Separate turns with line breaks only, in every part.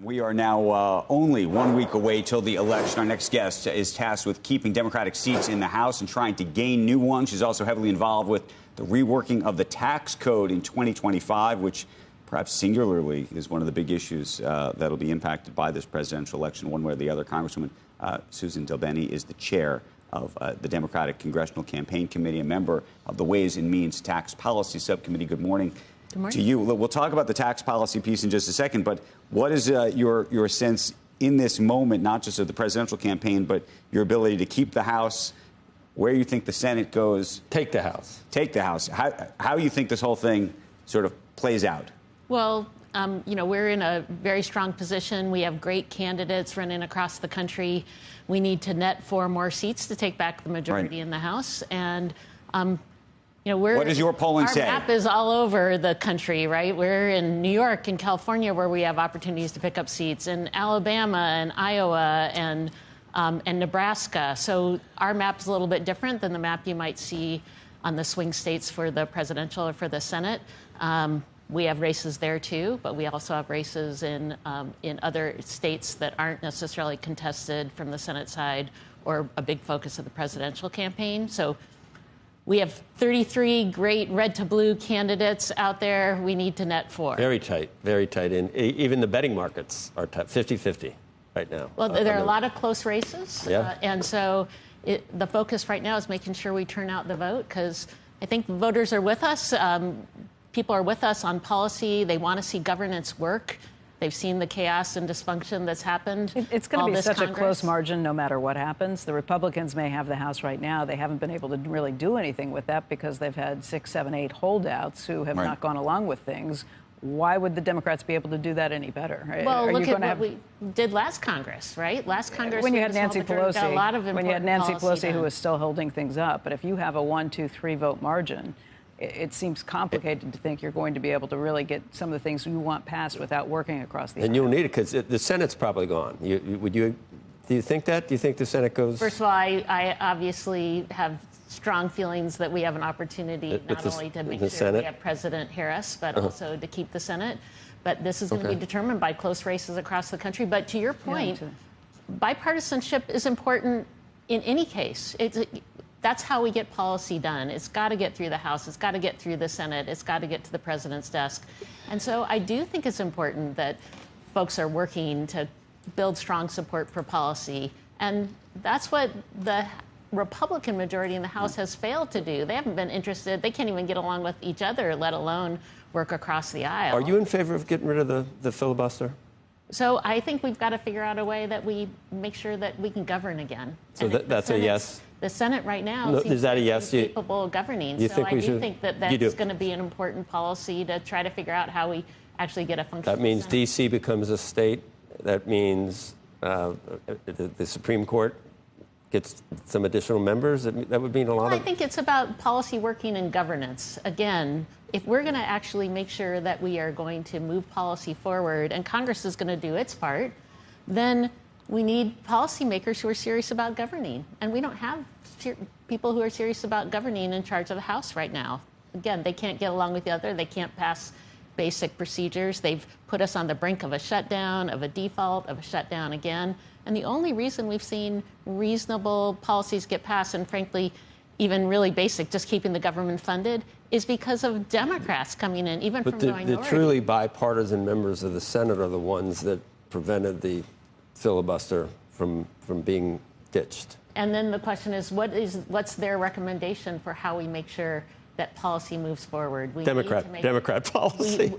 We are now only 1 week away till the election. Our next guest is tasked with keeping Democratic seats in the House and trying to gain new ones. She's also heavily involved with the reworking of the tax code in 2025, which perhaps singularly is one of the big issues that'll be impacted by this presidential election one way or the other. Congresswoman Suzan DelBene is the chair of the Democratic Congressional Campaign Committee, a member of the Ways and Means Tax Policy Subcommittee. Good morning.
Good morning.
To you. We'll talk about the tax policy piece in just a second, but what is your sense in this moment, not just of the presidential campaign, but your ability to keep the House, where you think the Senate goes?
Take the House.
Take the House. How you think this whole thing sort of plays out?
Well, we're in a very strong position. We have great candidates running across the country. We need to net 4 more seats to take back the majority in the House. And, what
does your polling say?
Our map is all over the country, right? We're in New York and California where we have opportunities to pick up seats, in Alabama and Iowa and Nebraska. So our map is a little bit different than the map you might see on the swing states for the presidential or for the Senate. We have races there, too, but we also have races in other states that aren't necessarily contested from the Senate side or a big focus of the presidential campaign. So we have 33 great red to blue candidates out there. We need to net 4.
Very tight, very tight. And even the betting markets are 50-50 right now.
Well, there are a lot of close races.
Yeah.
And so the focus right now is making sure we turn out the vote, because I think voters are with us. People are with us on policy. They want to see governance work. They've seen the chaos and dysfunction that's happened.
It's going to be such
Congress.
a close margin no matter what happens. The Republicans may have the House right now. They haven't been able to really do anything with that because they've had 6, 7, 8 holdouts who have not gone along with things. Why would the Democrats be able to do that any better?
Well, look at what we did last Congress, right? Last Congress,
when you had Nancy Pelosi,
got a lot of
when you had Nancy Pelosi
done.
who was still holding things up. But if you have a 1, 2, 3 vote margin, it seems complicated to think you're going to be able to really get some of the things you want passed without working across the aisle.
And you'll need it because the Senate's probably gone. Do you think that? Do you think the Senate goes?
First of all, I obviously have strong feelings that we have an opportunity not only to make sure we have President Harris, but also to keep the Senate. But this is going to be determined by close races across the country. But to your point, bipartisanship is important in any case. That's how we get policy done. It's got to get through the House. It's got to get through the Senate. It's got to get to the president's desk. And so I do think it's important that folks are working to build strong support for policy. And that's what the Republican majority in the House has failed to do. They haven't been interested. They can't even get along with each other, let alone work across the aisle.
Are you in favor of getting rid of the filibuster?
So I think we've got to figure out a way that we make sure that we can govern again.
So that's a yes?
The Senate right now seems
is that a yes?
capable of governing.
You
so
think
I
we
do
should,
think that that's going to be an important policy to try to figure out how we actually get a functional
That means
Senate.
D.C. becomes a state. That means the Supreme Court gets some additional members. That would mean a lot
I think it's about policy working and governance. Again, if we're going to actually make sure that we are going to move policy forward and Congress is going to do its part, then we need policymakers who are serious about governing. And we don't have people who are serious about governing in charge of the House right now. Again, they can't get along with the other. They can't pass basic procedures. They've put us on the brink of a shutdown, of a default, of a shutdown again. And the only reason we've seen reasonable policies get passed, and frankly, even really basic, just keeping the government funded, is because of Democrats coming in, even from the minority.
The truly bipartisan members of the Senate are the ones that prevented the filibuster from being ditched.
And then the question is, what's their recommendation for how we make sure that policy moves forward?
Democrat policy.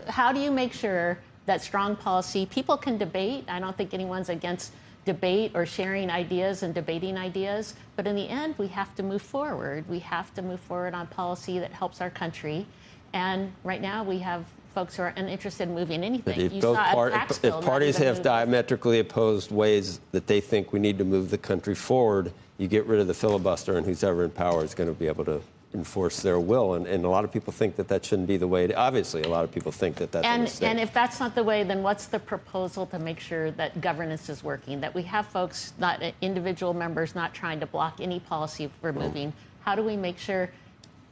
How do you make sure that strong policy, people can debate. I don't think anyone's against debate or sharing ideas and debating ideas. But in the end, we have to move forward. We have to move forward on policy that helps our country. And right now we have folks who are uninterested in moving anything.
If parties have diametrically opposed ways that they think we need to move the country forward, you get rid of the filibuster, and who's ever in power is going to be able to enforce their will. And a lot of people think that shouldn't be the way. Obviously, a lot of people think that's a mistake.
And if that's not the way, then what's the proposal to make sure that governance is working, that we have folks, not individual members, not trying to block any policy we're moving? How do we make sure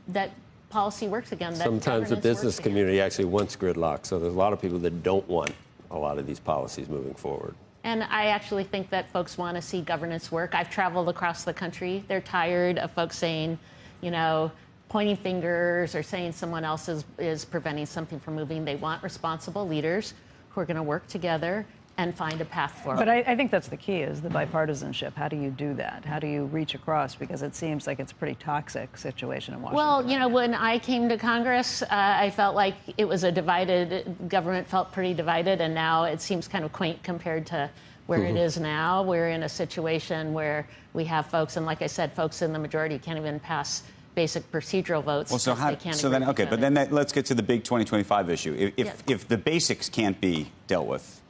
that policy works again? That
sometimes the business community actually wants gridlock, so there's a lot of people that don't want a lot of these policies moving forward.
And I actually think that folks want to see governance work. I've traveled across the country. They're tired of folks saying, you know, pointing fingers or saying someone else is preventing something from moving. They want responsible leaders who are going to work together and find a path forward.
But I think that's the key, is the bipartisanship. How do you do that? How do you reach across? Because it seems like it's a pretty toxic situation in Washington.
Well, you know, when I came to Congress, I felt like it was a divided, government felt pretty divided, and now it seems kind of quaint compared to where it is now. We're in a situation where we have folks, and like I said, folks in the majority can't even pass basic procedural votes.
Well, but then let's get to the big 2025 issue. If the basics can't be dealt with,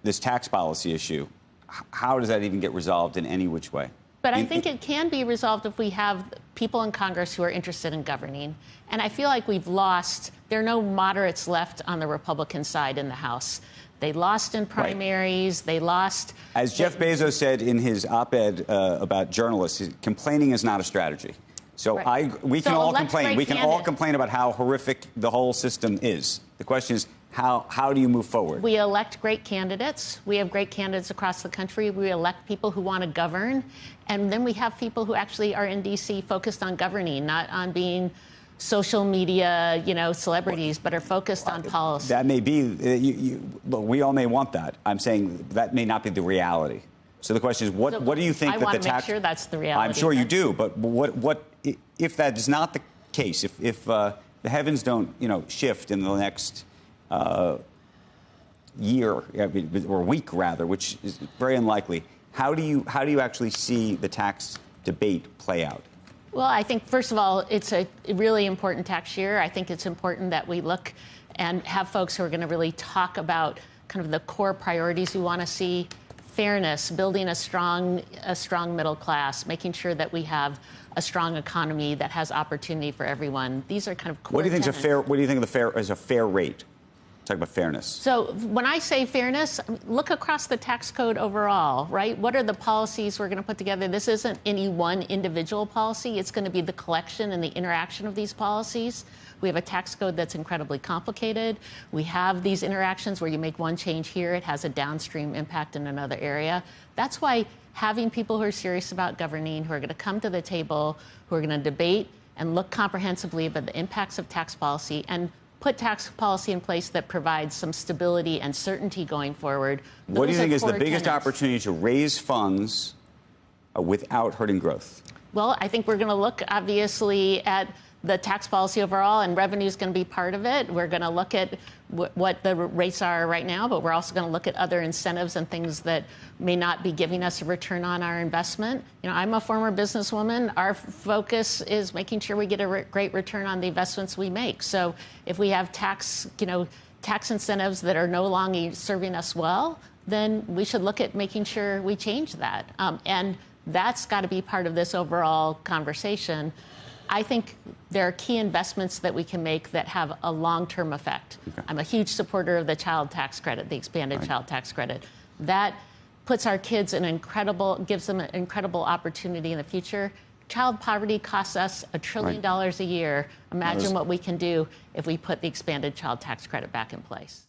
this tax policy issue, how does that even get resolved in any which way?
But I think it can be resolved if we have people in Congress who are interested in governing. And I feel like we've lost, there are no moderates left on the Republican side in the House. They lost in primaries. Right. They lost.
As Jeff Bezos said in his op-ed about journalists, complaining is not a strategy. So we can all complain. We can all complain about how horrific the whole system is. The question is, how do you move forward?
We elect great candidates. We have great candidates across the country. We elect people who want to govern. And then we have people who actually are in D.C. focused on governing, not on being social media, you know, celebrities, but are focused on policy.
That may be, but we all may want that. I'm saying that may not be the reality. So the question is, what do you think that the tax?
I want to make sure that's the reality.
I'm sure you do, but what if that is not the case? If the heavens don't, you know, shift in the next year or week rather, which is very unlikely, how do you actually see the tax debate play out?
Well, I think, first of all, it's a really important tax year. I think it's important that we look and have folks who are going to really talk about kind of the core priorities we want to see: fairness, building a strong middle class, making sure that we have a strong economy that has opportunity for everyone. These are kind of core tenets.
What do you think is a fair rate? Talk about fairness.
So when I say fairness, look across the tax code overall, right? What are the policies we're going to put together? This isn't any one individual policy. It's going to be the collection and the interaction of these policies. We have a tax code that's incredibly complicated. We have these interactions where you make one change here, it has a downstream impact in another area. That's why having people who are serious about governing, who are going to come to the table, who are going to debate and look comprehensively about the impacts of tax policy and put tax policy in place that provides some stability and certainty going forward.
What do you think is the biggest opportunity to raise funds without hurting growth?
Well, I think we're going to look, obviously, at the tax policy overall, and revenue is going to be part of it. We're going to look at what the rates are right now, but we're also going to look at other incentives and things that may not be giving us a return on our investment. You know, I'm a former businesswoman. Our focus is making sure we get a great return on the investments we make. So if we have tax incentives that are no longer serving us well, then we should look at making sure we change that. And that's got to be part of this overall conversation. I think there are key investments that we can make that have a long-term effect. Okay. I'm a huge supporter of the child tax credit, the expanded child tax credit. That puts our kids gives them an incredible opportunity in the future. Child poverty costs us $1 trillion a year. Imagine what we can do if we put the expanded child tax credit back in place.